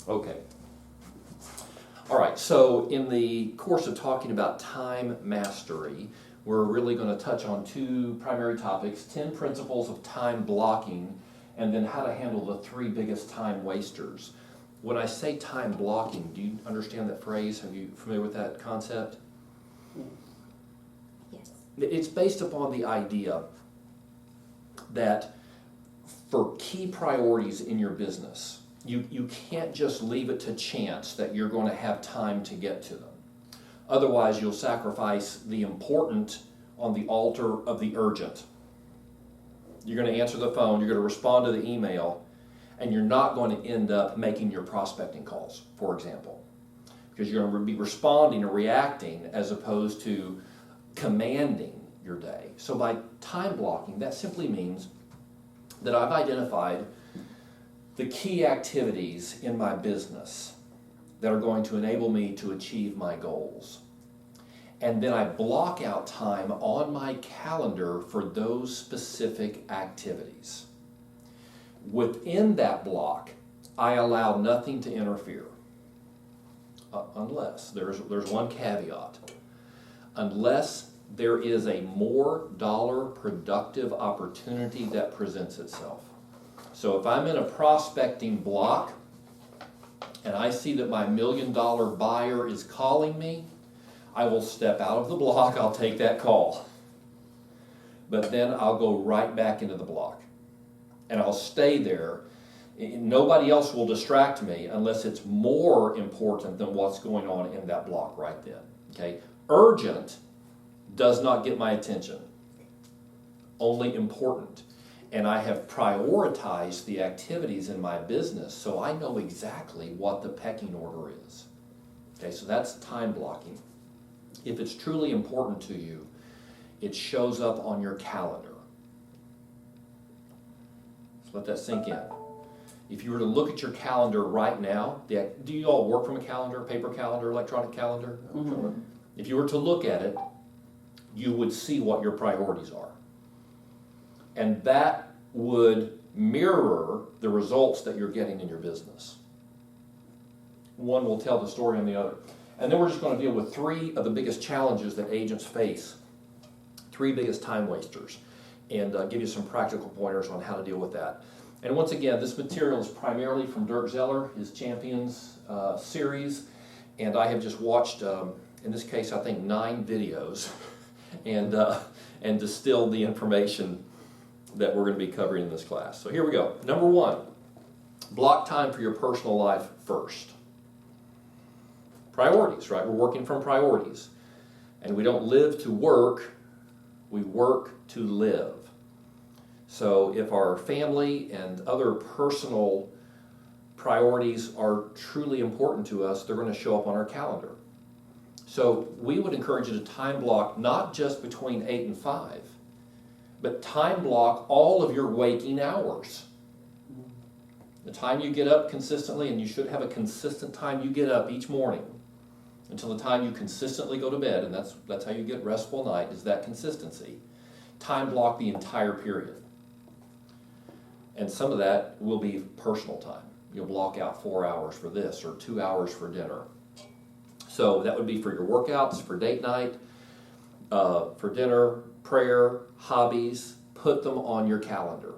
Okay. All right, so in the course of talking about time mastery, we're really going to touch on two primary topics: 10 principles of time blocking, and then how to handle the three biggest time wasters. When I say time blocking, do you understand that phrase? Are you familiar with that concept? Yes. It's based upon the idea that for key priorities in your business, you can't just leave it to chance that you're going to have time to get to them. Otherwise, you'll sacrifice the important on the altar of the urgent. You're going to answer the phone, you're going to respond to the email, and you're not going to end up making your prospecting calls, for example, because you're going to be responding or reacting as opposed to commanding your day. So by time blocking, that simply means that I've identified the key activities in my business that are going to enable me to achieve my goals. And then I block out time on my calendar for those specific activities. Within that block, I allow nothing to interfere. Unless, there's one caveat. Unless there is a more dollar productive opportunity that presents itself. So if I'm in a prospecting block and I see that my $1 million buyer is calling me, I will step out of the block, I'll take that call. But then I'll go right back into the block. And I'll stay there. Nobody else will distract me unless it's more important than what's going on in that block right then. Okay? Urgent does not get my attention. Only important. And I have prioritized the activities in my business so I know exactly what the pecking order is. Okay, so that's time blocking. If it's truly important to you, it shows up on your calendar. So let that sink in. If you were to look at your calendar right now, do you all work from a calendar, paper calendar, electronic calendar? Mm-hmm. If you were to look at it, you would see what your priorities are. And that would mirror the results that you're getting in your business. One will tell the story on the other. And then we're just going to deal with three of the biggest challenges that agents face, three biggest time wasters, and give you some practical pointers on how to deal with that. And once again, this material is primarily from Dirk Zeller, his Champions series, and I have just watched, in this case, I think 9 videos, and distilled the information that we're going to be covering in this class. So here we go. Number 1, block time for your personal life first. Priorities, right? We're working from priorities. And we don't live to work, we work to live. So if our family and other personal priorities are truly important to us, they're going to show up on our calendar. So we would encourage you to time block not just between 8 and 5, but time block all of your waking hours. The time you get up consistently, and you should have a consistent time you get up each morning until the time you consistently go to bed, and that's how you get restful night, is that consistency. Time block the entire period. And some of that will be personal time. You'll block out 4 hours for this or 2 hours for dinner. So that would be for your workouts, for date night, for dinner, prayer, hobbies. Put them on your calendar.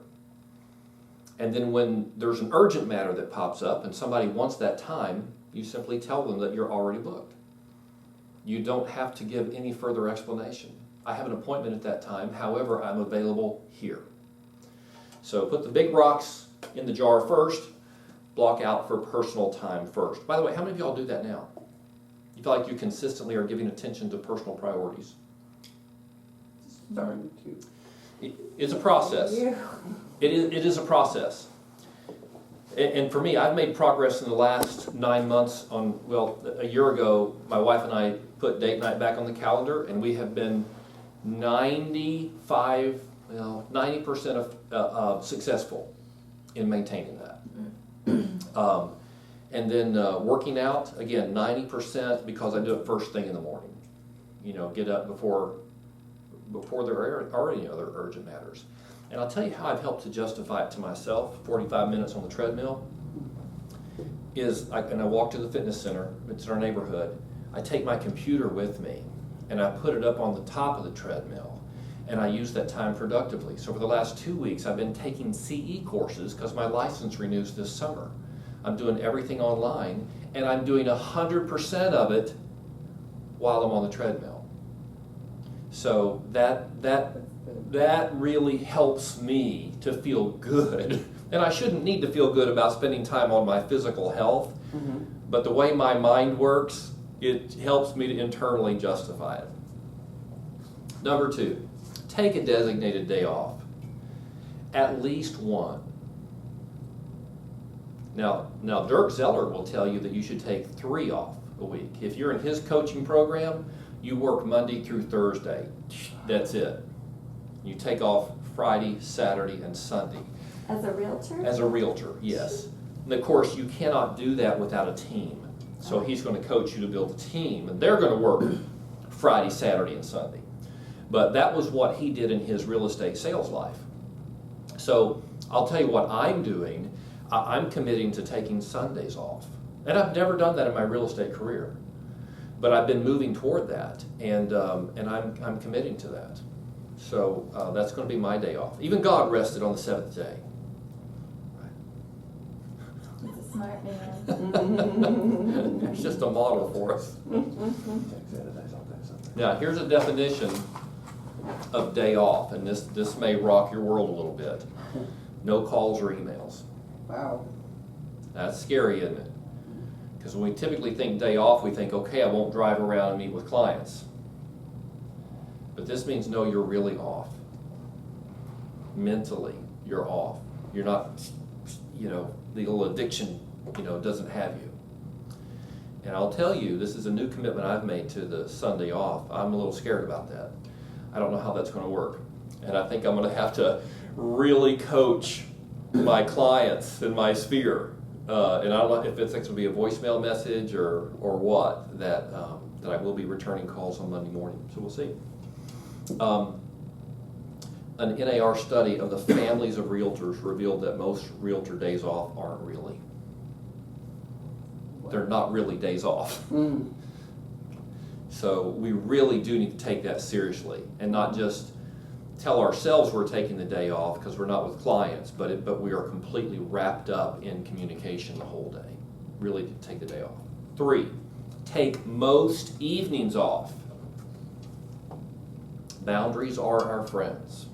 And then when there's an urgent matter that pops up and somebody wants that time, you simply tell them that you're already booked. You don't have to give any further explanation. I have an appointment at that time, however, I'm available here. So put the big rocks in the jar first, block out for personal time first. By the way, how many of y'all do that now? You feel like you consistently are giving attention to personal priorities? Starting to. It's a process. Yeah. It is a process. And for me, I've made progress in the last 9 months on, well, a year ago, my wife and I put date night back on the calendar, and we have been 90% of successful in maintaining that. And then working out, again, 90% because I do it first thing in the morning. You know, get up before there are any other urgent matters. And I'll tell you how I've helped to justify it to myself, 45 minutes on the treadmill, and I walk to the fitness center, it's in our neighborhood, I take my computer with me and I put it up on the top of the treadmill and I use that time productively. So for the last 2 weeks I've been taking CE courses because my license renews this summer. I'm doing everything online and I'm doing 100% of it while I'm on the treadmill. So that really helps me to feel good. And I shouldn't need to feel good about spending time on my physical health, but the way my mind works, it helps me to internally justify it. Number 2, take a designated day off. At least one. Now Dirk Zeller will tell you that you should take 3 off a week. If you're in his coaching program, you work Monday through Thursday. That's it. You take off Friday, Saturday, and Sunday. As a realtor? As a realtor, yes. And of course, you cannot do that without a team. So he's going to coach you to build a team, and they're going to work Friday, Saturday, and Sunday. But that was what he did in his real estate sales life. So I'll tell you what I'm doing. I'm committing to taking Sundays off. And I've never done that in my real estate career. But I've been moving toward that, and I'm committing to that. So that's going to be my day off. Even God rested on the 7th day. He's a smart man. It's just a model for us. Now, here's a definition of day off, and this may rock your world a little bit. No calls or emails. Wow. That's scary, isn't it? Because when we typically think day off, we think, okay, I won't drive around and meet with clients. But this means, no, you're really off. Mentally, you're off. You're not, the little addiction, doesn't have you. And I'll tell you, this is a new commitment I've made to the Sunday off. I'm a little scared about that. I don't know how that's going to work. And I think I'm going to have to really coach my clients in my sphere. And I don't know if it's going to be a voicemail message or what, that I will be returning calls on Monday morning. So we'll see. An NAR study of the families of realtors revealed that most realtor days off aren't really. They're not really days off. So we really do need to take that seriously and not just tell ourselves we're taking the day off because we're not with clients, but we are completely wrapped up in communication the whole day. Really take the day off. 3, take most evenings off. Boundaries are our friends.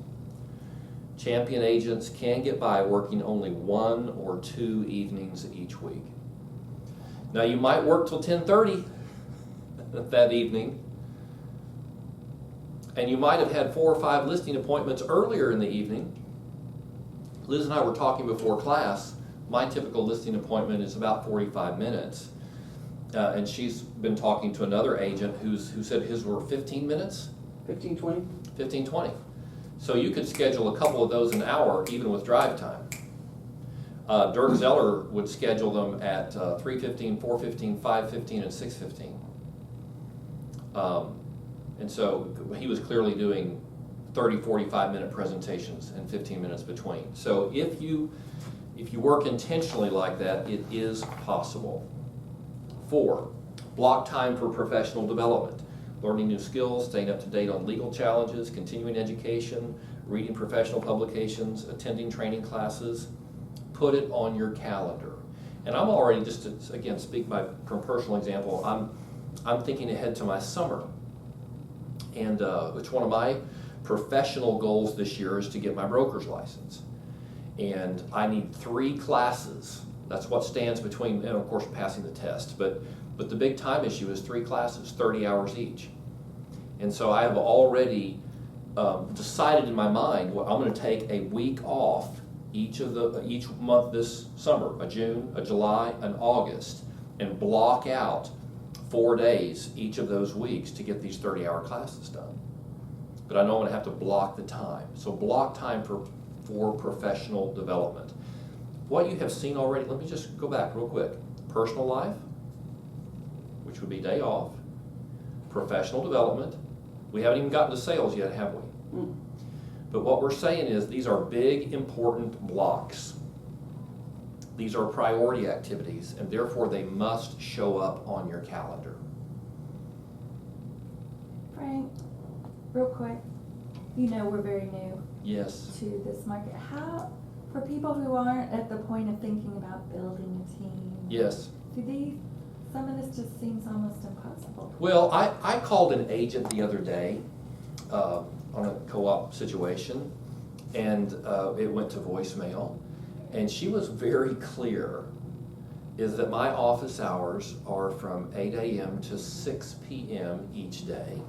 Champion agents can get by working only 1 or 2 evenings each week. Now you might work till 10:30 that evening, and you might have had 4 or 5 listing appointments earlier in the evening. Liz and I were talking before class. My typical listing appointment is about 45 minutes. And she's been talking to another agent who said his were 15 minutes? 15, 20? 15, 20. So you could schedule a couple of those an hour, even with drive time. Dirk Zeller would schedule them at 3:15, 4:15, 5:15, and 6:15. And so he was clearly doing 30, 45-minute presentations and 15 minutes between. So if you work intentionally like that, it is possible. 4, block time for professional development. Learning new skills, staying up to date on legal challenges, continuing education, reading professional publications, attending training classes. Put it on your calendar. And I'm already, just to, again, speak from personal example, I'm thinking ahead to my summer. And it's one of my professional goals this year is to get my broker's license. And I need 3 classes. That's what stands between, and of course, passing the test. But the big time issue is 3 classes, 30 hours each. And so I have already decided in my mind, well, I'm going to take a week off each month this summer, a June, a July, an August, and block out 4 days each of those weeks to get these 30-hour classes done. But I know I'm going to have to block the time. So block time for professional development. What you have seen already, let me just go back real quick. Personal life, which would be day off. Professional development. We haven't even gotten to sales yet, have we? But what we're saying is these are big, important blocks. These are priority activities, and therefore they must show up on your calendar. Frank, real quick, you know we're very new Yes. to this market. How, for people who aren't at the point of thinking about building a team, Yes. some of this just seems almost impossible. Well, I called an agent the other day on a co-op situation, and it went to voicemail, and she was very clear is that my office hours are from 8 a.m. to 6 p.m. each day,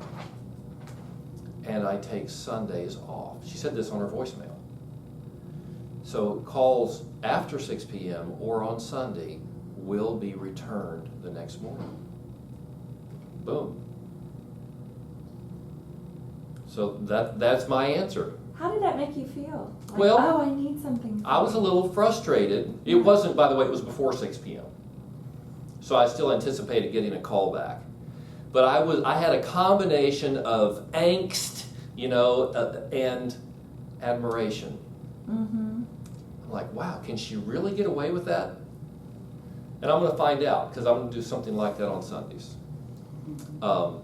and I take Sundays off. She said this on her voicemail. So calls after 6 p.m. or on Sunday will be returned the next morning. Boom. So that's my answer. How did that make you feel? Like, Well, oh, I need something. I was a little frustrated. It wasn't, by the way, it was before 6 p.m. So I still anticipated getting a call back. But I had a combination of angst, and admiration. Mm-hmm. I'm like, wow, can she really get away with that? And I'm going to find out, because I'm going to do something like that on Sundays. Let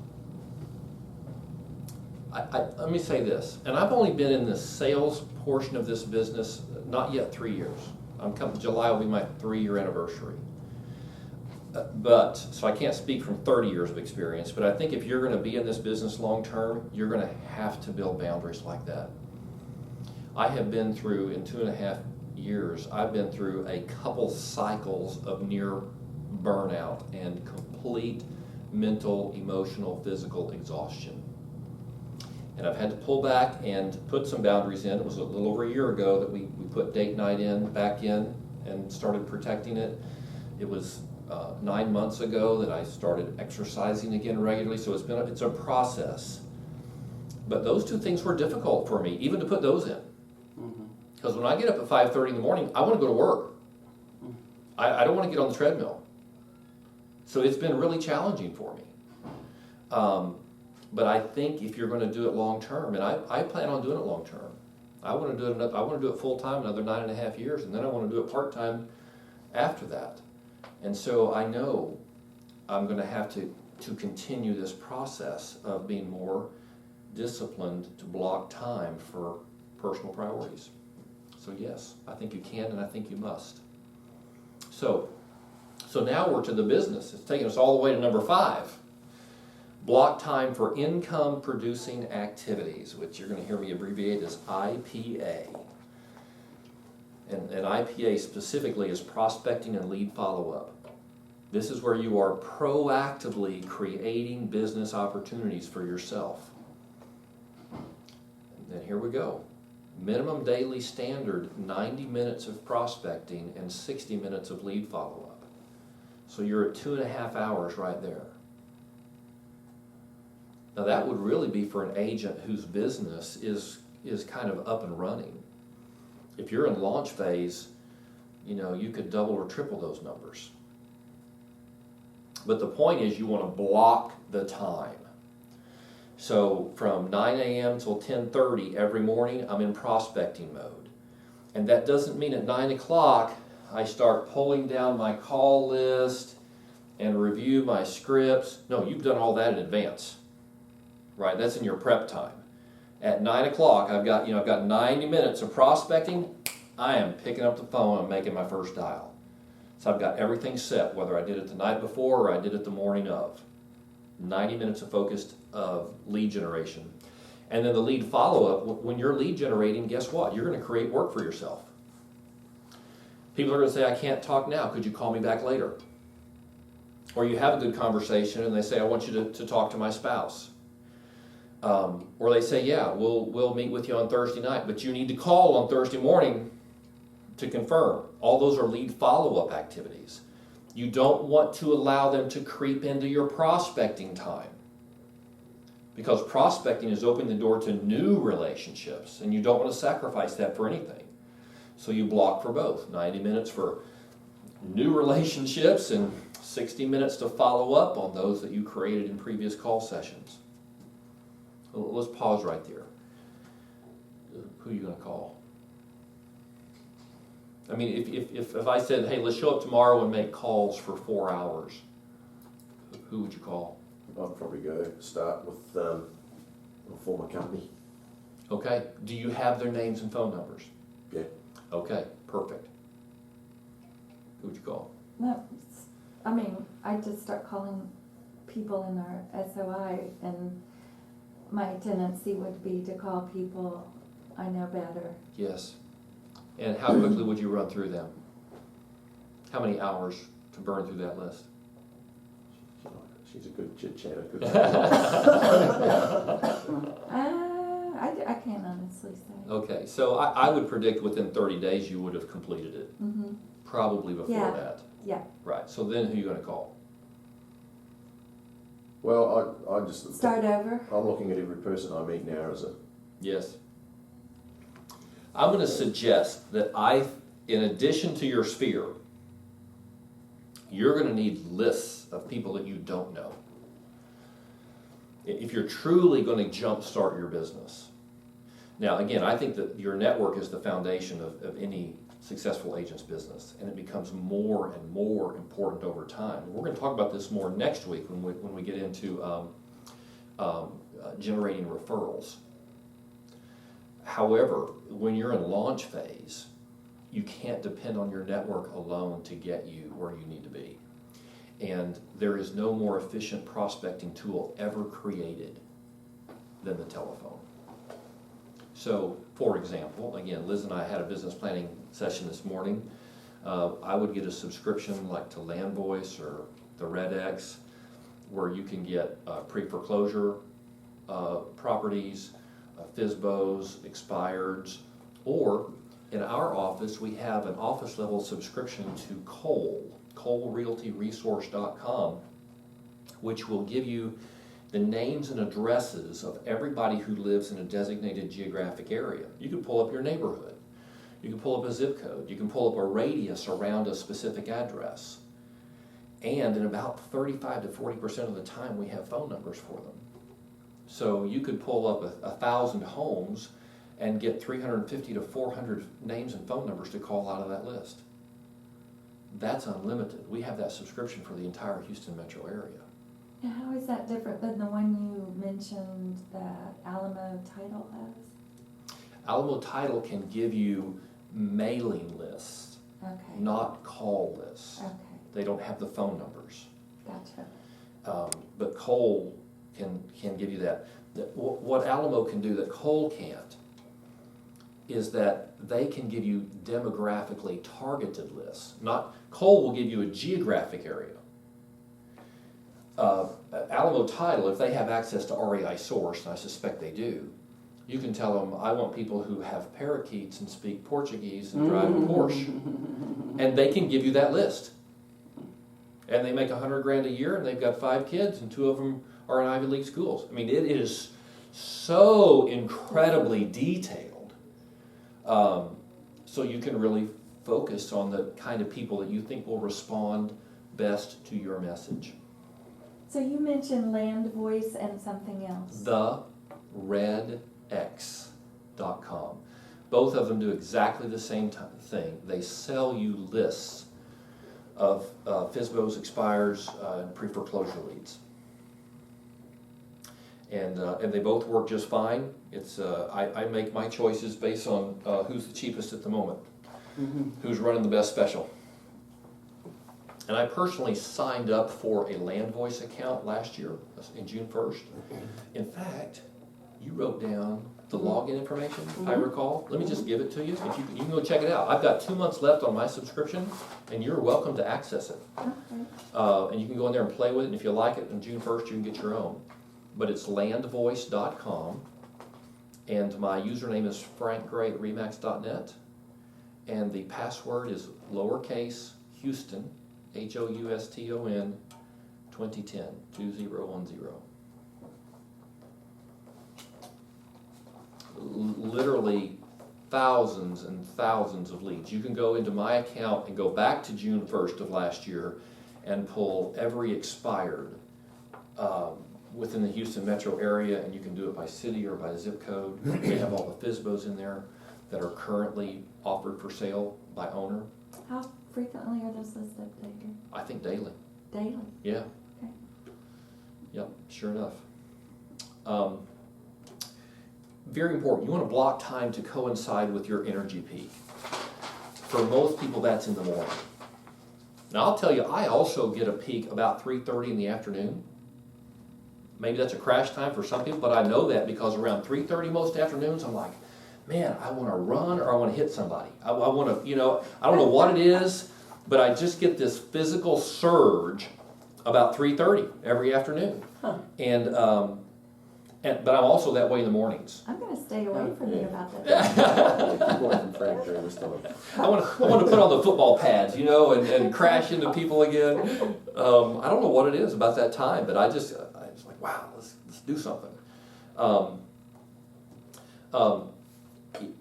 me say this, and I've only been in the sales portion of this business, not yet 3 years. July will be my 3-year anniversary. So I can't speak from 30 years of experience, but I think if you're going to be in this business long term, you're going to have to build boundaries like that. I have been through, in 2.5 years, I've been through a couple cycles of near burnout and complete mental, emotional, physical exhaustion. And I've had to pull back and put some boundaries in. It was a little over a year ago that we put date night back in and started protecting it. It was 9 months ago that I started exercising again regularly, so it's a process. But those two things were difficult for me, even to put those in. Because when I get up at 5:30 in the morning, I want to go to work. I don't want to get on the treadmill. So it's been really challenging for me. But I think if you're going to do it long term, and I plan on doing it long term, I want to do it full time another 9.5 years, and then I want to do it part time after that. And so I know I'm going to have to continue this process of being more disciplined to block time for personal priorities. So yes, I think you can, and I think you must. So now we're to the business. It's taking us all the way to number 5. Block time for income-producing activities, which you're going to hear me abbreviate as IPA. And IPA specifically is prospecting and lead follow-up. This is where you are proactively creating business opportunities for yourself. And then here we go. Minimum daily standard, 90 minutes of prospecting and 60 minutes of lead follow-up. So you're at 2.5 hours right there. Now that would really be for an agent whose business is kind of up and running. If you're in launch phase, you could double or triple those numbers. But the point is you want to block the time. So from 9 a.m. till 10:30 every morning, I'm in prospecting mode. And that doesn't mean at 9 o'clock I start pulling down my call list and review my scripts. No, you've done all that in advance. Right, that's in your prep time. At 9 o'clock, I've got 90 minutes of prospecting. I am picking up the phone and making my first dial. So I've got everything set, whether I did it the night before or I did it the morning of. 90 minutes of focused lead generation. And then the lead follow-up, when you're lead generating, guess what? You're going to create work for yourself. People are going to say, I can't talk now. Could you call me back later? Or you have a good conversation and they say, I want you to talk to my spouse. Or they say, yeah, we'll meet with you on Thursday night, but you need to call on Thursday morning to confirm. All those are lead follow-up activities. You don't want to allow them to creep into your prospecting time, because prospecting is opening the door to new relationships, and you don't want to sacrifice that for anything. So you block for both, 90 minutes for new relationships and 60 minutes to follow up on those that you created in previous call sessions. Let's pause right there. Who are you going to call? I mean, if I said, hey, let's show up tomorrow and make calls for 4 hours, who would you call? I'd probably start with a former company. Okay, do you have their names and phone numbers? Yeah. Okay, perfect. Who would you call? No, I mean, I just start calling people in our SOI, and my tendency would be to call people I know better. Yes. And how quickly would you run through them? How many hours to burn through that list? She's a good chit chatter. I can't honestly say. Okay, so I would predict within 30 days you would have completed it. Mm-hmm. Probably before Yeah. that. Yeah. Right, so then who are you going to call? Well, I just Start over. I'm looking at every person I meet now as a. Yes. I'm going to suggest that in addition to your sphere, you're going to need lists of people that you don't know. If you're truly going to jumpstart your business. Now, again, I think that your network is the foundation of any successful agent's business, and it becomes more and more important over time. We're going to talk about this more next week when we get into generating referrals. However, when you're in launch phase, you can't depend on your network alone to get you where you need to be. And there is no more efficient prospecting tool ever created than the telephone. So, for example, again, Liz and I had a business planning session this morning. I would get a subscription like to Land Voice or the Red X, where you can get pre-foreclosure properties, FSBOs, expireds, or in our office we have an office level subscription to colerealtyresource.com, which will give you the names and addresses of everybody who lives in a designated geographic area. You can pull up your neighborhood, you can pull up a zip code, you can pull up a radius around a specific address, and in about 35 to 40% of the time we have phone numbers for them. So you could pull up 1,000 homes and get 350 to 400 names and phone numbers to call out of that list. That's unlimited. We have that subscription for the entire Houston metro area. Now, how is that different than the one you mentioned that Alamo Title has? Alamo Title can give you mailing lists, Okay. not call lists. Okay. They don't have the phone numbers. Gotcha. But Cole can give you that. What Alamo can do that Cole can't is that they can give you demographically targeted lists. Cole will give you a geographic area. Alamo Title, if they have access to REI Source, and I suspect they do, you can tell them, I want people who have parakeets and speak Portuguese and drive a Porsche. And they can give you that list. And they make $100,000 a year, and they've got 5 kids, and 2 of them are in Ivy League schools. I mean, it is so incredibly detailed. So you can really focus on the kind of people that you think will respond best to your message. So you mentioned Land Voice and something else. TheRedX.com. Both of them do exactly the same thing. They sell you lists of FSBOs, expires, and pre-foreclosure leads. And they both work just fine. It's I make my choices based on who's the cheapest at the moment, who's running the best special. And I personally signed up for a Land Voice account last year, in June 1st. In fact, you wrote down the login information, I recall. Let me just give it to you. If you can go check it out. I've got 2 months left on my subscription, and you're welcome to access it. Okay. And you can go in there and play with it, and if you like it, on June 1st you can get your own. But it's landvoice.com, and my username is frankgray@remax.net, and the password is lowercase Houston, Houston, 2010, 2010. Literally thousands and thousands of leads. You can go into my account and go back to June 1st of last year and pull every expired within the Houston metro area, and you can do it by city or by zip code. We have all the FSBOs in there that are currently offered for sale by owner? How frequently are those listed updated? I think daily. Daily? Yeah. Okay. Yep, sure enough. Very important. You want to block time to coincide with your energy peak. For most people, that's in the morning. Now, I'll tell you, I also get a peak about 3:30 in the afternoon. Maybe that's a crash time for some people, but I know that because around 3:30 most afternoons, I'm like, man, I want to run or I want to hit somebody. I want to, I don't know what it is, but I just get this physical surge about 3:30 every afternoon. Huh. But I'm also that way in the mornings. I'm gonna stay away from you about that. Keep going from frankgray this time. I want to put on the football pads, and crash into people again. I don't know what it is about that time, but I just like, wow, let's do something.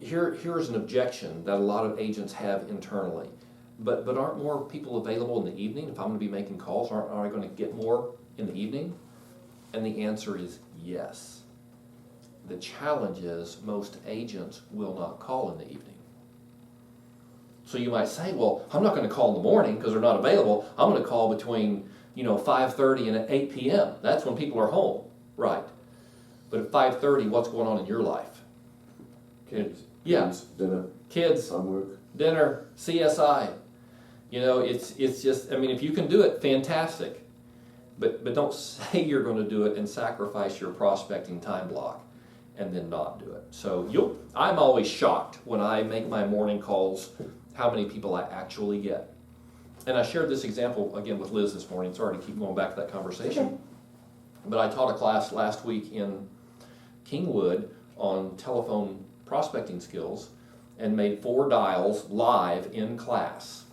Here's an objection that a lot of agents have internally. But aren't more people available in the evening? If I'm going to be making calls, aren't I going to get more in the evening? And the answer is yes. The challenge is most agents will not call in the evening. So you might say, well, I'm not going to call in the morning because they're not available. I'm going to call between 5:30 and 8 p.m. That's when people are home, right? But at 5:30, what's going on in your life? Kids. Yeah. Kids, dinner, Kids, homework. dinner, CSI. It's just, if you can do it, fantastic. But don't say you're going to do it and sacrifice your prospecting time block and then not do it. So I'm always shocked when I make my morning calls how many people I actually get. And I shared this example again with Liz this morning. Sorry to keep going back to that conversation. Okay. But I taught a class last week in Kingwood on telephone prospecting skills and made 4 dials live in class.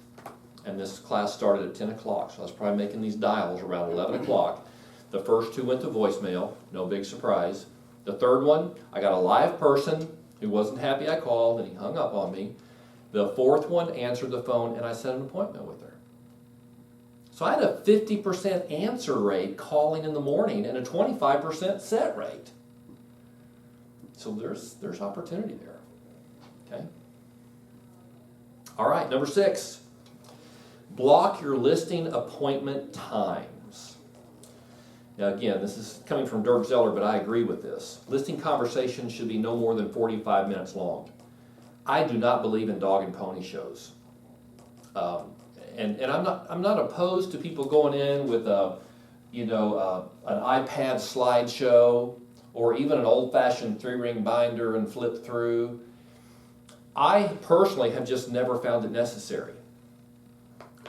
And this class started at 10 o'clock, so I was probably making these dials around 11 o'clock. The first 2 went to voicemail, no big surprise. The third one, I got a live person who wasn't happy I called, and he hung up on me. The fourth one answered the phone, and I set an appointment with her. So I had a 50% answer rate calling in the morning and a 25% set rate. So there's opportunity there, okay? All right, number 6. Block your listing appointment times. Now again, this is coming from Dirk Zeller, but I agree with this. Listing conversations should be no more than 45 minutes long. I do not believe in dog and pony shows. And I'm not opposed to people going in with an iPad slideshow or even an old-fashioned 3-ring binder and flip through. I personally have just never found it necessary.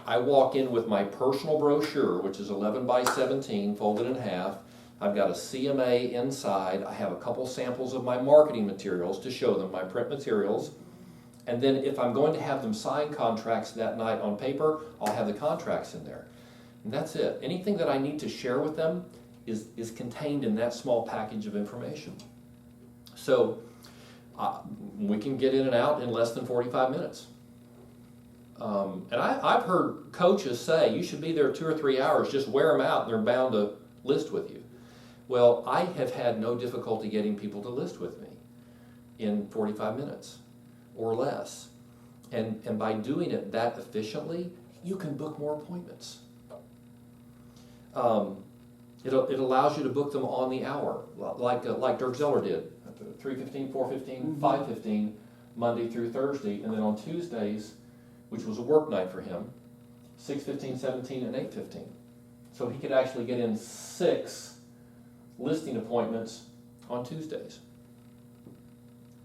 I walk in with my personal brochure, which is 11 by 17, folded in half. I've got a CMA inside. I have a couple samples of my marketing materials to show them, my print materials. And then if I'm going to have them sign contracts that night on paper, I'll have the contracts in there. And that's it. Anything that I need to share with them is contained in that small package of information. So we can get in and out in less than 45 minutes. And I've heard coaches say you should be there 2 or 3 hours, just wear them out and they're bound to list with you. Well, I have had no difficulty getting people to list with me in 45 minutes or less. And by doing it that efficiently, you can book more appointments. It allows you to book them on the hour, like Dirk Zeller did, 3:15, 4:15, 5:15, Monday through Thursday, and then on Tuesdays, which was a work night for him, 6:15, 17, and 8:15. So he could actually get in 6 listing appointments on Tuesdays.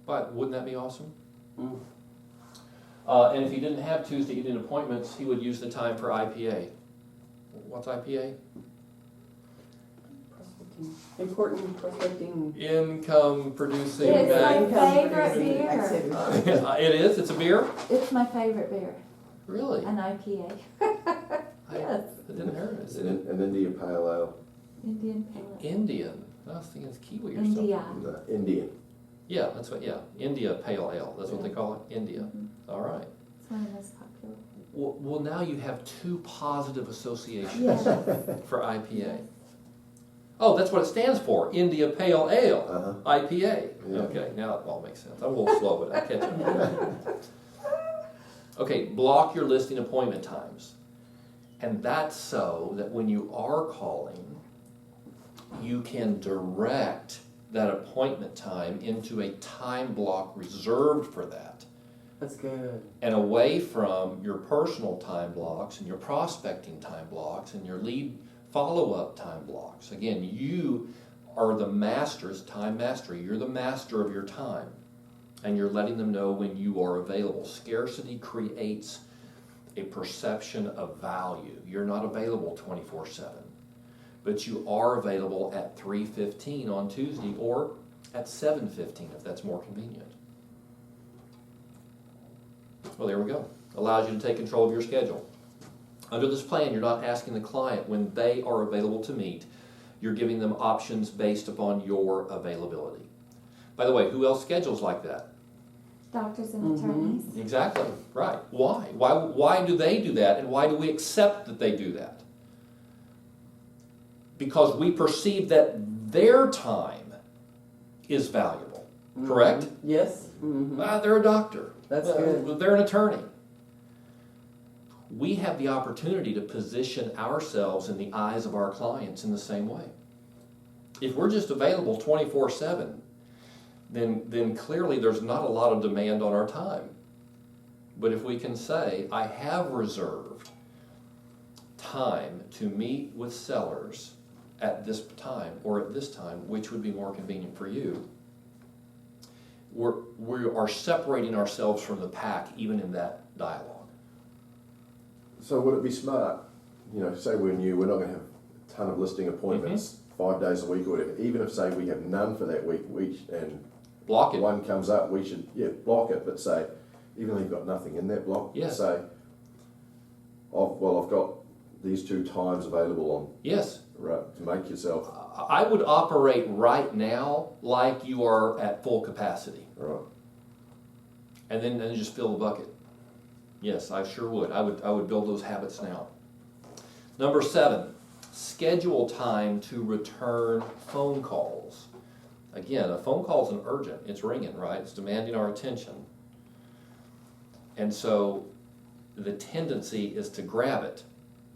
But wouldn't that be awesome? Mm. And if he didn't have Tuesday evening appointments, he would use the time for IPA. What's IPA? Important prospecting. Income producing. It's my Income favorite producing beer. activity. It is? It's a beer? It's my favorite beer, Really? an IPA. I Yes, didn't hear it. Is it And then do you pile out Indian Pale Ale. Indian? I was thinking it's Kiwi or something. India. the Indian? Yeah, that's what, India Pale Ale. That's what they call it? India. Mhm. All right. It's one of the most popular. Well, now you have 2 positive associations Yes. for IPA. Oh, that's what it stands for, India Pale Ale, Uh-huh. IPA. Yeah. Okay, now it all makes sense. I'm a little slow, but I catch it. Okay, block your listing appointment times. And that's so that when you are calling, you can direct that appointment time into a time block reserved for that, That's good. and away from your personal time blocks and your prospecting time blocks and your lead follow-up time blocks. Again, you are the master's time master. You're the master of your time, and you're letting them know when you are available. Scarcity creates a perception of value. You're not available 24/7, but you are available at 3:15 on Tuesday or at 7:15 if that's more convenient. Well, there we go. Allows you to take control of your schedule. Under this plan, you're not asking the client when they are available to meet. You're giving them options based upon your availability. By the way, who else schedules like that? Doctors and attorneys. Exactly, right. Why? Why do they do that, and why do we accept that they do that? Because we perceive that their time is valuable, correct? Yes. They're a doctor. That's good. They're an attorney. We have the opportunity to position ourselves in the eyes of our clients in the same way. If we're just available 24/7, then clearly there's not a lot of demand on our time. But if we can say, I have reserved time to meet with sellers at this time or at this time, which would be more convenient for you, we are separating ourselves from the pack even in that dialogue. So would it be smart, say we're new, we're not going to have a ton of listing appointments 5 days a week or whatever, even if say we have none for that week, and Block it. one comes up, we should block it, but say, even though you've got nothing in that block, Yes. say, I've got these 2 times available on, Yes. right, to make yourself, I would operate right now like you are at full capacity, right. and then just fill the bucket. Yes, I sure would. I would build those habits now. Number 7, schedule time to return phone calls. Again, a phone call is an urgent. It's ringing, right? It's demanding our attention. And so the tendency is to grab it,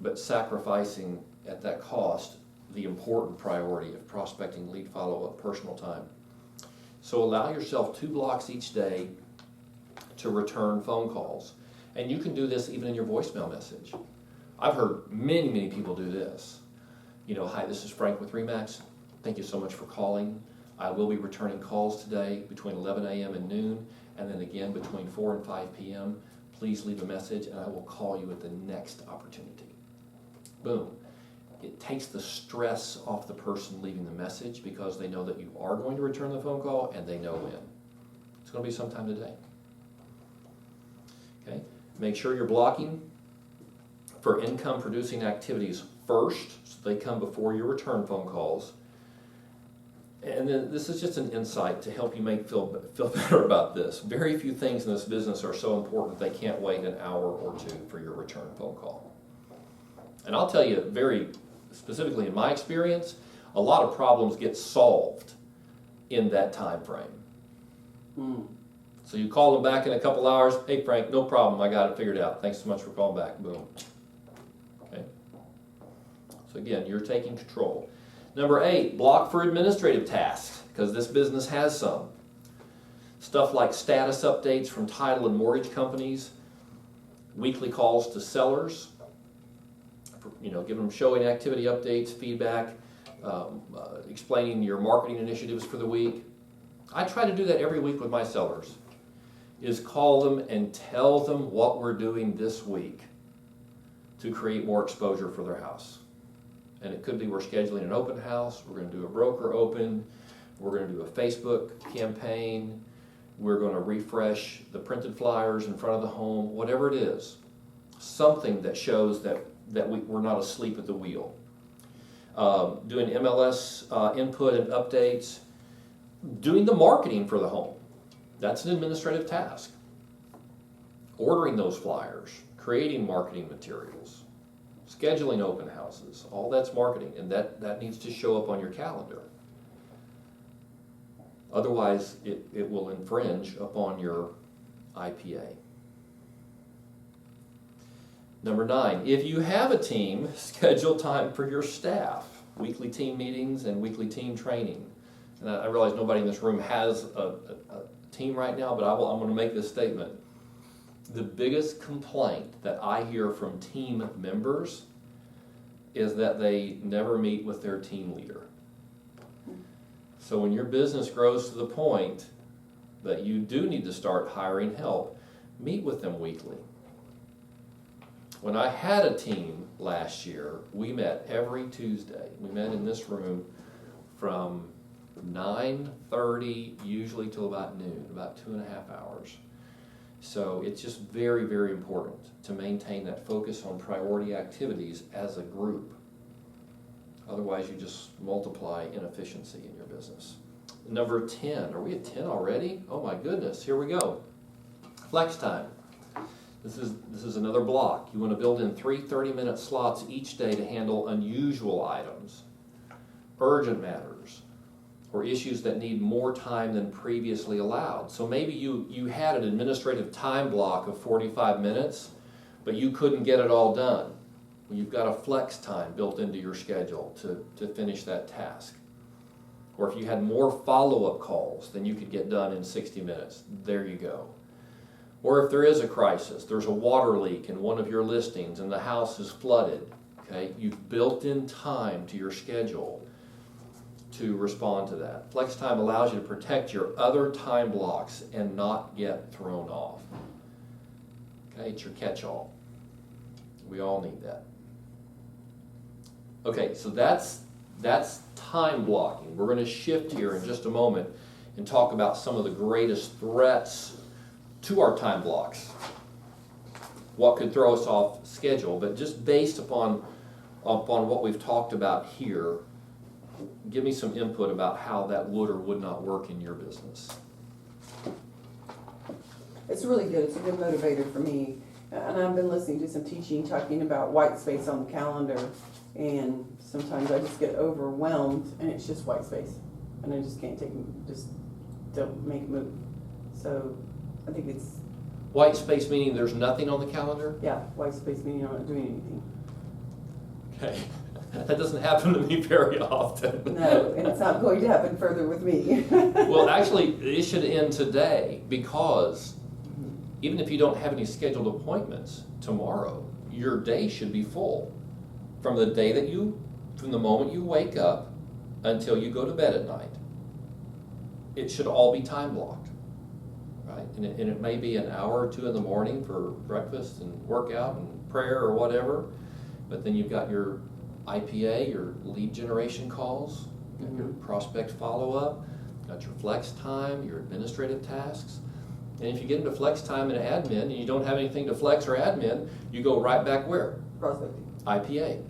but sacrificing at that cost the important priority of prospecting, lead follow-up, personal time. So allow yourself 2 blocks each day to return phone calls. And you can do this even in your voicemail message. I've heard many, many people do this. Hi, this is Frank with RE/MAX. Thank you so much for calling. I will be returning calls today between 11 a.m. and noon, and then again between 4 and 5 p.m. Please leave a message, and I will call you at the next opportunity. Boom. It takes the stress off the person leaving the message because they know that you are going to return the phone call, and they know when. It's going to be sometime today. Okay. Make sure you're blocking for income-producing activities first, so they come before your return phone calls. And then this is just an insight to help you feel better about this. Very few things in this business are so important they can't wait an hour or 2 for your return phone call. And I'll tell you very specifically in my experience, a lot of problems get solved in that time frame. So you call them back in a couple hours, hey Frank, no problem, I got it figured out. Thanks so much for calling back, boom. Okay. So again, you're taking control. Number 8, block for administrative tasks, because this business has some. Stuff like status updates from title and mortgage companies, weekly calls to sellers, giving them showing activity updates, feedback, explaining your marketing initiatives for the week. I try to do that every week with my sellers, is call them and tell them what we're doing this week to create more exposure for their house. And it could be we're scheduling an open house, we're going to do a broker open, we're going to do a Facebook campaign, we're going to refresh the printed flyers in front of the home, whatever it is. Something that shows that we're not asleep at the wheel. Doing MLS input and updates, doing the marketing for the home. That's an administrative task. Ordering those flyers, creating marketing materials, scheduling open houses, all that's marketing, and that needs to show up on your calendar. Otherwise, it will infringe upon your IPA. Number 9, if you have a team, schedule time for your staff. Weekly team meetings and weekly team training. And I realize nobody in this room has a team right now, but I'm going to make this statement. The biggest complaint that I hear from team members is that they never meet with their team leader. So when your business grows to the point that you do need to start hiring help, meet with them weekly. When I had a team last year, we met every Tuesday. We met in this room from 9:30 usually till about noon, about 2.5 hours. So it's just very, very important to maintain that focus on priority activities as a group. Otherwise, you just multiply inefficiency in your business. Number 10, are we at 10 already? Oh my goodness, here we go. Flex time. This is another block. You want to build in 3 30-minute slots each day to handle unusual items, urgent matters, or issues that need more time than previously allowed. So maybe you had an administrative time block of 45 minutes, but you couldn't get it all done. Well, you've got a flex time built into your schedule to finish that task. Or if you had more follow-up calls than you could get done in 60 minutes, there you go. Or if there is a crisis, there's a water leak in one of your listings and the house is flooded, okay? You've built in time to your schedule to respond to that. Flex time allows you to protect your other time blocks and not get thrown off. Okay, it's your catch-all. We all need that. Okay, so that's time blocking. We're going to shift here in just a moment and talk about some of the greatest threats to our time blocks. What could throw us off schedule, but just based upon what we've talked about here, give me some input about how that would or would not work in your business. It's really good. It's a good motivator for me. And I've been listening to some teaching talking about white space on the calendar, and sometimes I just get overwhelmed and it's just white space. And I just can't just don't make a move. So I think it's... White space meaning there's nothing on the calendar? Yeah, white space meaning I'm not doing anything. Okay. That doesn't happen to me very often. No, and it's not going to happen further with me. Well, actually, it should end today, because even if you don't have any scheduled appointments tomorrow, your day should be full. From the moment you wake up until you go to bed at night, it should all be time blocked, right? And it may be an hour or 2 in the morning for breakfast and workout and prayer or whatever, but then you've got your IPA, your lead generation calls, your prospect follow-up, got your flex time, your administrative tasks. And if you get into flex time and admin and you don't have anything to flex or admin, you go right back where? Prospecting. IPA,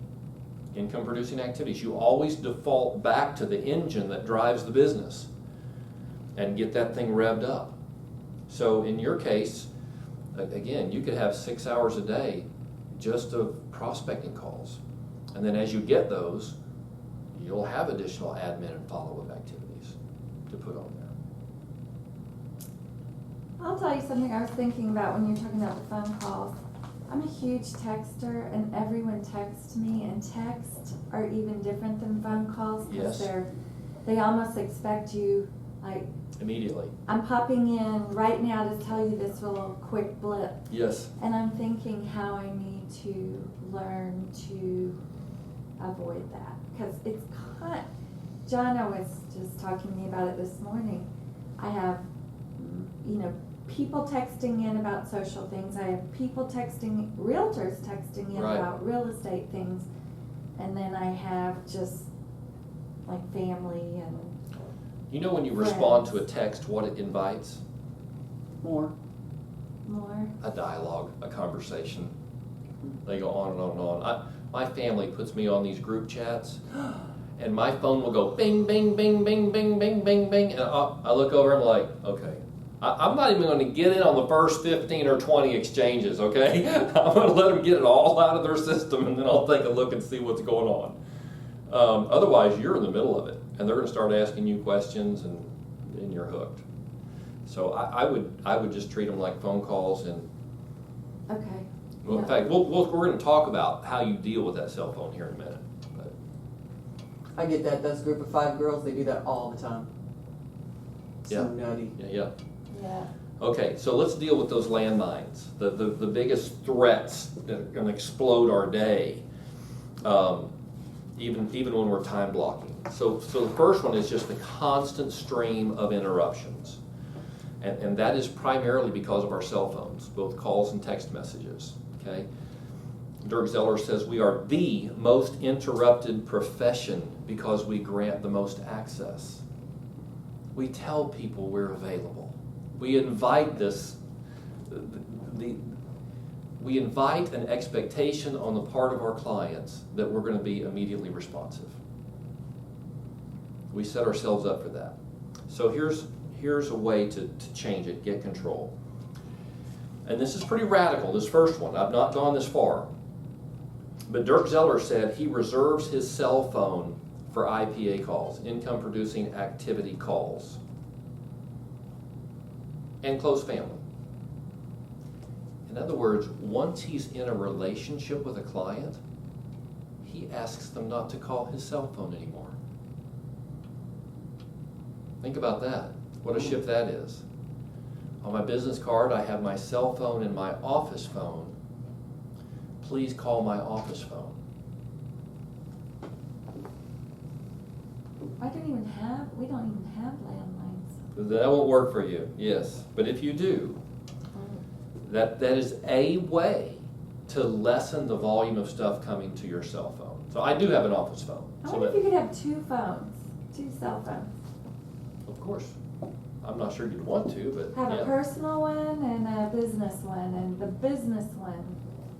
income producing activities. You always default back to the engine that drives the business and get that thing revved up. So in your case, again, you could have 6 hours a day just of prospecting calls. And then as you get those, you'll have additional admin and follow-up activities to put on there. I'll tell you something I was thinking about when you're talking about the phone calls. I'm a huge texter, and everyone texts me, and texts are even different than phone calls because Yes. they almost expect you, like, Immediately. I'm popping in right now to tell you this little quick blip. Yes. And I'm thinking how I need to learn to avoid that, because it's Jana was just talking to me about it this morning. I have, people texting in about social things. I have realtors texting in Right. about real estate things. And then I have just like family and You know when you respond to a friends. text, what it invites? More. More. A dialogue, a conversation. They go on and on and on. My family puts me on these group chats, and my phone will go bing, bing, bing, bing, bing, bing, bing, bing, and I look over and I'm like, okay. I'm not even going to get in on the first 15 or 20 exchanges, okay? I'm going to let them get it all out of their system, and then I'll take a look and see what's going on. Otherwise, you're in the middle of it, and they're going to start asking you questions, and you're hooked. So I would just treat them like phone calls, and Okay. Well, in fact, we're going to talk about how you deal with that cell phone here in a minute. But I get that. Those group of 5 girls, they do that all the time. So nutty. yeah. Yeah. Okay, so let's deal with those landmines, the biggest threats that are going to explode our day, even when we're time blocking. So the first one is just the constant stream of interruptions. And that is primarily because of our cell phones, both calls and text messages. Okay? Dirk Zeller says we are the most interrupted profession because we grant the most access. We tell people we're available. We invite we invite an expectation on the part of our clients that we're going to be immediately responsive. We set ourselves up for that. So here's a way to change it, get control. And this is pretty radical, this first one. I've not gone this far. But Dirk Zeller said he reserves his cell phone for IPA calls, income producing activity calls, and close family. In other words, once he's in a relationship with a client, he asks them not to call his cell phone anymore. Think about that. What a shift that is. On my business card, I have my cell phone and my office phone. Please call my office phone. We don't even have landlines. That won't work for you, yes. But if you do, that is a way to lessen the volume of stuff coming to your cell phone. So I do have an office phone. I wonder if you could have 2 phones, 2 cell phones. Of course. I'm not sure you'd want to, but Have yeah. a personal one and a business one, and the business one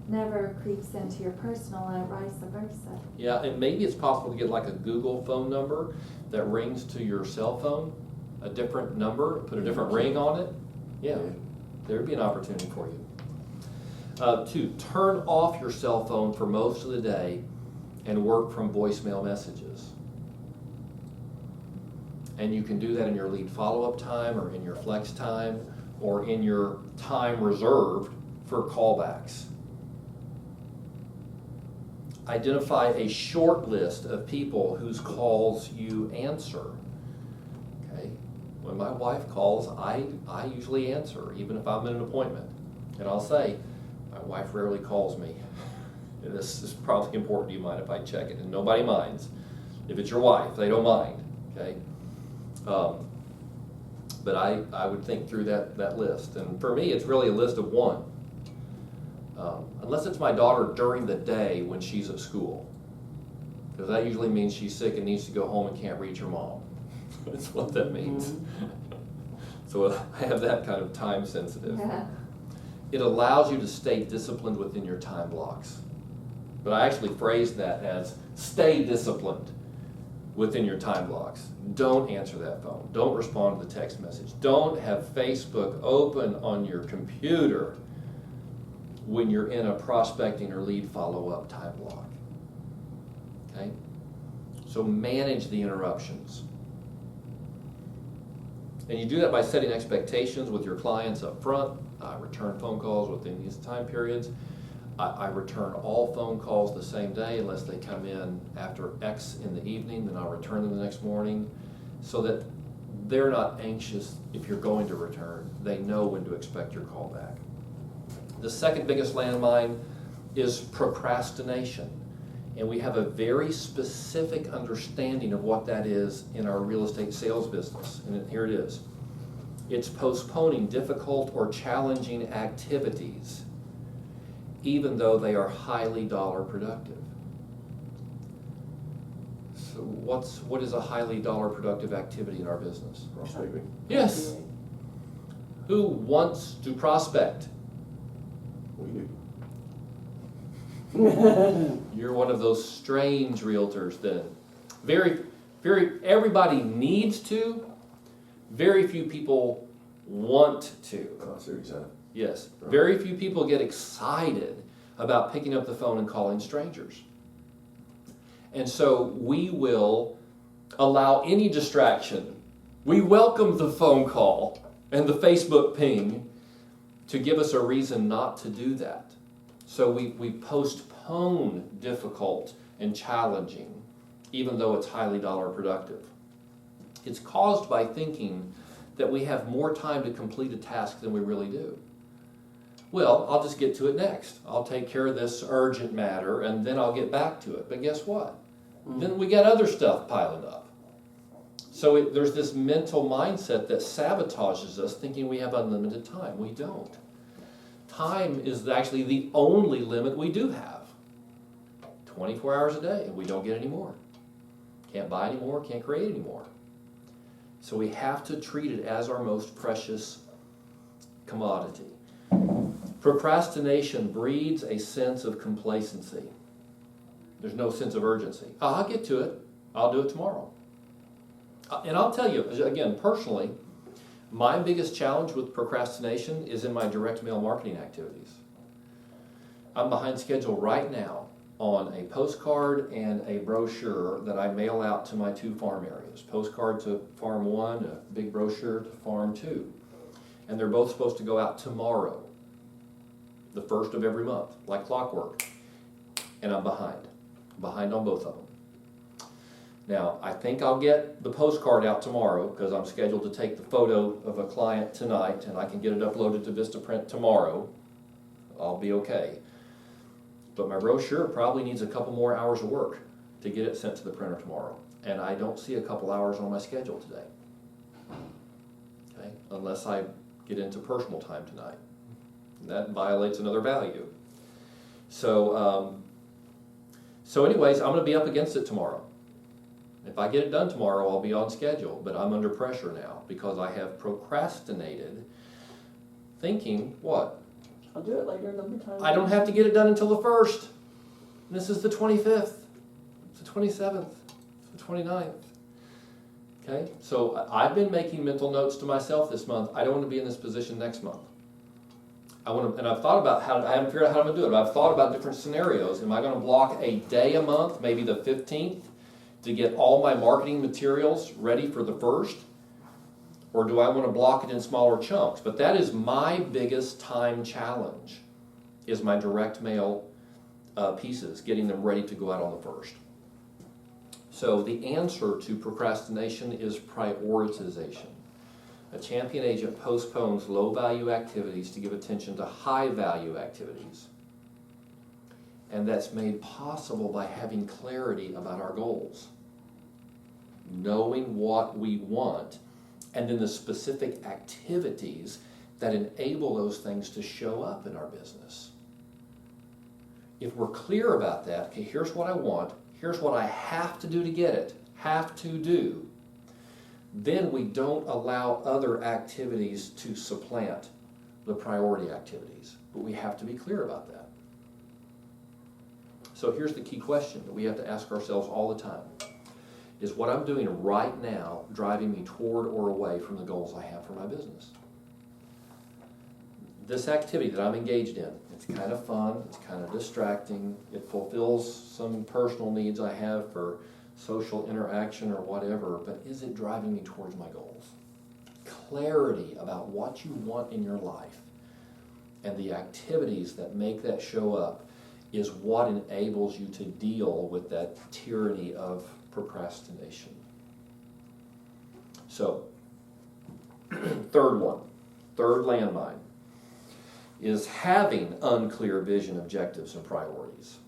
never creeps into your personal and vice versa. Yeah, and maybe it's possible to get like a Google phone number that rings to your cell phone, a different number, put a different ring on it. Yeah, there'd be an opportunity for you. 2, turn off your cell phone for most of the day and work from voicemail messages. And you can do that in your lead follow-up time or in your flex time or in your time reserved for callbacks. Identify a short list of people whose calls you answer. Okay? When my wife calls, I usually answer, even if I'm in an appointment. And I'll say, my wife rarely calls me. And this is probably important. Do you mind if I check it? And nobody minds. If it's your wife, they don't mind. Okay? But I would think through that list. And for me, it's really a list of 1. Unless it's my daughter during the day when she's at school. Because that usually means she's sick and needs to go home and can't reach her mom. That's what that means. So I have that kind of time sensitive. Yeah. It allows you to stay disciplined within your time blocks. But I actually phrased that as stay disciplined within your time blocks. Don't answer that phone. Don't respond to the text message. Don't have Facebook open on your computer when you're in a prospecting or lead follow-up time block. Okay? So manage the interruptions. And you do that by setting expectations with your clients up front. Return phone calls within these time periods. I return all phone calls the same day unless they come in after X in the evening, then I'll return them the next morning so that they're not anxious if you're going to return. They know when to expect your call back. The second biggest landmine is procrastination. And we have a very specific understanding of what that is in our real estate sales business. And here it is. It's postponing difficult or challenging activities, even though they are highly dollar productive. So what is a highly dollar productive activity in our business? Prospecting. Yes. Who wants to prospect? We do. You're one of those strange realtors then. Everybody needs to. Very few people want to. Oh, I see what you're saying. Yes. Very few people get excited about picking up the phone and calling strangers. And so we will allow any distraction. We welcome the phone call and the Facebook ping to give us a reason not to do that. So we postpone difficult and challenging, even though it's highly dollar productive. It's caused by thinking that we have more time to complete a task than we really do. Well, I'll just get to it next. I'll take care of this urgent matter and then I'll get back to it. But guess what? Then we got other stuff piling up. So there's this mental mindset that sabotages us thinking we have unlimited time. We don't. Time is actually the only limit we do have. 24 hours a day, and we don't get any more. Can't buy any more, can't create any more. So we have to treat it as our most precious commodity. Procrastination breeds a sense of complacency. There's no sense of urgency. Oh, I'll get to it. I'll do it tomorrow. And I'll tell you, again, personally, my biggest challenge with procrastination is in my direct mail marketing activities. I'm behind schedule right now on a postcard and a brochure that I mail out to my 2 farm areas. Postcard to Farm 1, a big brochure to Farm 2. And they're both supposed to go out tomorrow, the 1st of every month, like clockwork. And I'm behind on both of them. Now, I think I'll get the postcard out tomorrow because I'm scheduled to take the photo of a client tonight and I can get it uploaded to Vistaprint tomorrow. I'll be okay. But my brochure probably needs a couple more hours of work to get it sent to the printer tomorrow. And I don't see a couple hours on my schedule today. Okay? Unless I get into personal time tonight. That violates another value. So anyways, I'm going to be up against it tomorrow. If I get it done tomorrow, I'll be on schedule, but I'm under pressure now because I have procrastinated thinking, what? I'll do it later, there'll be time. I don't have to get it done until the 1st. This is the 25th, it's the 27th, it's the 29th. Okay, so I've been making mental notes to myself this month. I don't want to be in this position next month. And I've thought about I haven't figured out how I'm going to do it, but I've thought about different scenarios. Am I going to block a day a month, maybe the 15th, to get all my marketing materials ready for the 1st? Or do I want to block it in smaller chunks? But that is my biggest time challenge, is my direct mail pieces, getting them ready to go out on the 1st. So the answer to procrastination is prioritization. A champion agent postpones low-value activities to give attention to high-value activities. And that's made possible by having clarity about our goals. Knowing what we want, and then the specific activities that enable those things to show up in our business. If we're clear about that, okay, here's what I want, here's what I have to do to get it, have to do, then we don't allow other activities to supplant the priority activities. But we have to be clear about that. So here's the key question that we have to ask ourselves all the time. Is what I'm doing right now driving me toward or away from the goals I have for my business? This activity that I'm engaged in, it's kind of fun, it's kind of distracting, it fulfills some personal needs I have for social interaction or whatever, but is it driving me towards my goals? Clarity about what you want in your life and the activities that make that show up is what enables you to deal with that tyranny of procrastination. So, third landmine, is having unclear vision, objectives, and priorities.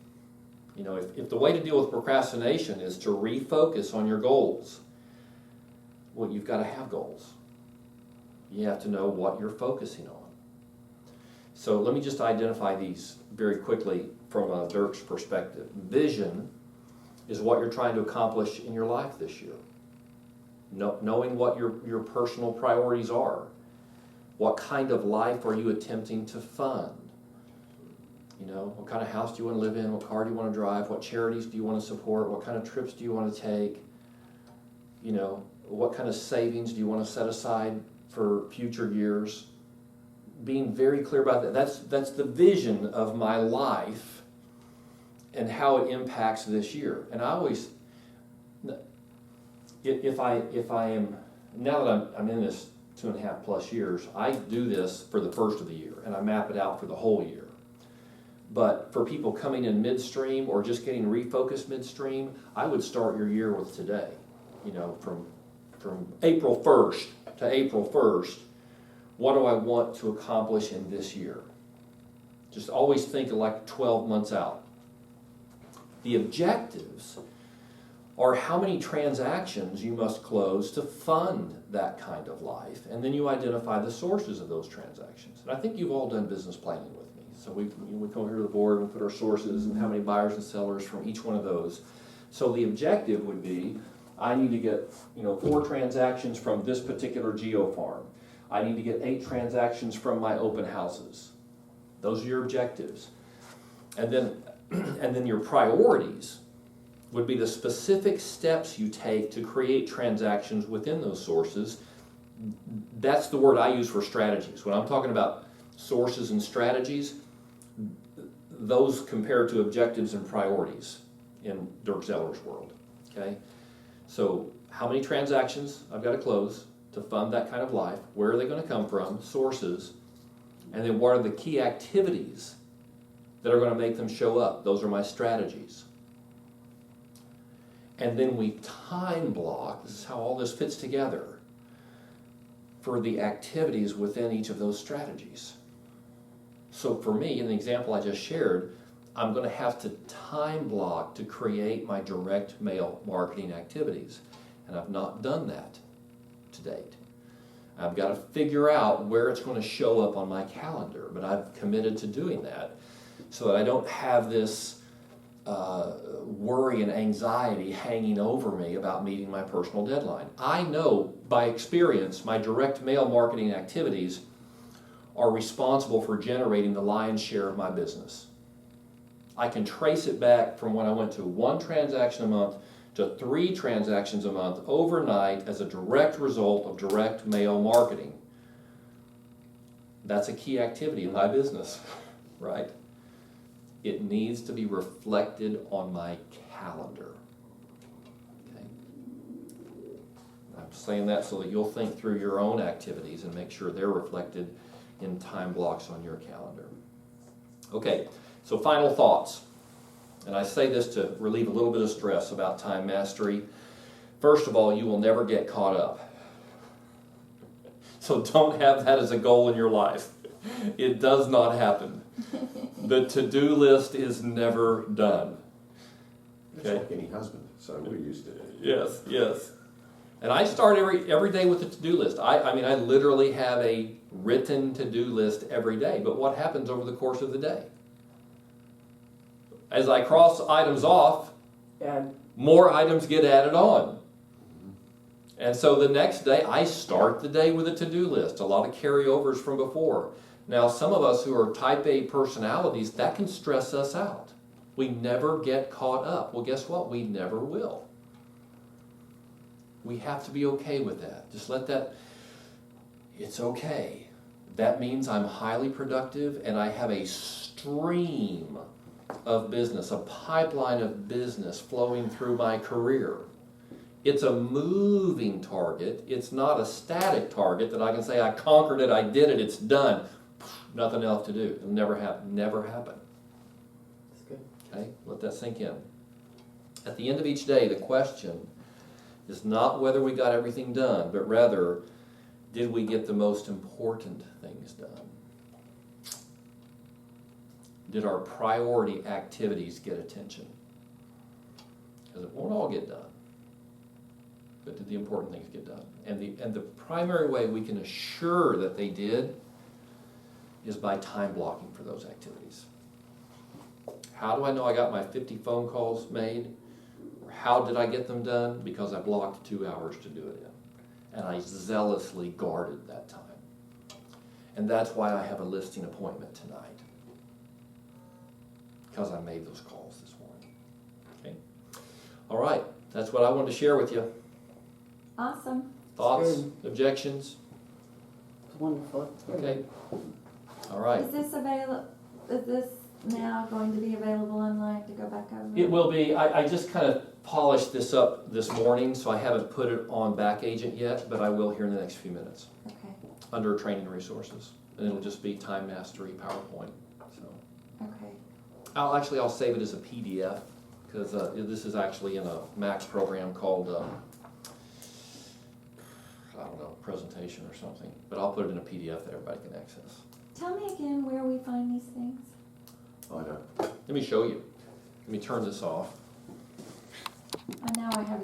You know, if the way to deal with procrastination is to refocus on your goals, well, you've got to have goals. You have to know what you're focusing on. So let me just identify these very quickly from Dirk's perspective. Vision is what you're trying to accomplish in your life this year. Knowing what your personal priorities are. What kind of life are you attempting to fund? You know, what kind of house do you want to live in? What car do you want to drive? What charities do you want to support? What kind of trips do you want to take? You know, what kind of savings do you want to set aside for future years? Being very clear about that. That's the vision of my life and how it impacts this year. And I always, if I am, now that I'm in this 2.5+ years, I do this for the first of the year and I map it out for the whole year. But for people coming in midstream or just getting refocused midstream, I would start your year with today. You know, from April 1st to April 1st, what do I want to accomplish in this year? Just always think of like 12 months out. The objectives are how many transactions you must close to fund that kind of life, and then you identify the sources of those transactions. And I think you've all done business planning with me. So we come here to the board and put our sources and how many buyers and sellers from each one of those. So the objective would be, I need to get 4 transactions from this particular geo farm. I need to get 8 transactions from my open houses. Those are your objectives. And then your priorities would be the specific steps you take to create transactions within those sources. That's the word I use for strategies. When I'm talking about sources and strategies, those compare to objectives and priorities in Dirk Zeller's world. Okay? So how many transactions I've got to close to fund that kind of life? Where are they going to come from? Sources. And then what are the key activities that are going to make them show up? Those are my strategies. And then we time block, this is how all this fits together, for the activities within each of those strategies. So for me, in the example I just shared, I'm going to have to time block to create my direct mail marketing activities. And I've not done that to date. I've got to figure out where it's going to show up on my calendar, but I've committed to doing that so that I don't have this worry and anxiety hanging over me about meeting my personal deadline. I know by experience my direct mail marketing activities are responsible for generating the lion's share of my business. I can trace it back from when I went to 1 transaction a month to 3 transactions a month overnight as a direct result of direct mail marketing. That's a key activity in my business, right? It needs to be reflected on my calendar. Okay? I'm saying that so that you'll think through your own activities and make sure they're reflected in time blocks on your calendar. Okay, so final thoughts. And I say this to relieve a little bit of stress about time mastery. First of all, you will never get caught up. So don't have that as a goal in your life. It does not happen. The to-do list is never done. It's like any husband, so we're used to it. Yes, yes. And I start every day with a to-do list. I mean, I literally have a written to-do list every day. But what happens over the course of the day? As I cross items off, more items get added on. And so the next day, I start the day with a to-do list. A lot of carryovers from before. Now, some of us who are type A personalities, that can stress us out. We never get caught up. Well, guess what? We never will. We have to be okay with that. Just let that, it's okay. That means I'm highly productive and I have a stream of business, a pipeline of business flowing through my career. It's a moving target. It's not a static target that I can say, I conquered it, I did it, it's done. Nothing else to do. It'll never happen. Never happen. That's good. Okay? Let that sink in. At the end of each day, the question is not whether we got everything done, but rather, did we get the most important things done? Did our priority activities get attention? Because it won't all get done. But did the important things get done? And the primary way we can assure that they did is by time blocking for those activities. How do I know I got my 50 phone calls made? Or how did I get them done? Because I blocked 2 hours to do it in. And I zealously guarded that time. And that's why I have a listing appointment tonight. Because I made those calls this morning. Okay? All right. That's what I wanted to share with you. Awesome. Thoughts? Good. Objections? It's wonderful. Okay. All right. Is this now going to be available online to go back over? It will be. I just kind of polished this up this morning, so I haven't put it on Back Agent yet, but I will here in the next few minutes Okay. under training resources. And it'll just be Time Mastery PowerPoint. So, Okay. I'll save it as a PDF, because this is actually in a Mac program called, I don't know, presentation or something. But I'll put it in a PDF that everybody can access. Tell me again where we find these things. I know. Let me show you. Let me turn this off. Now I have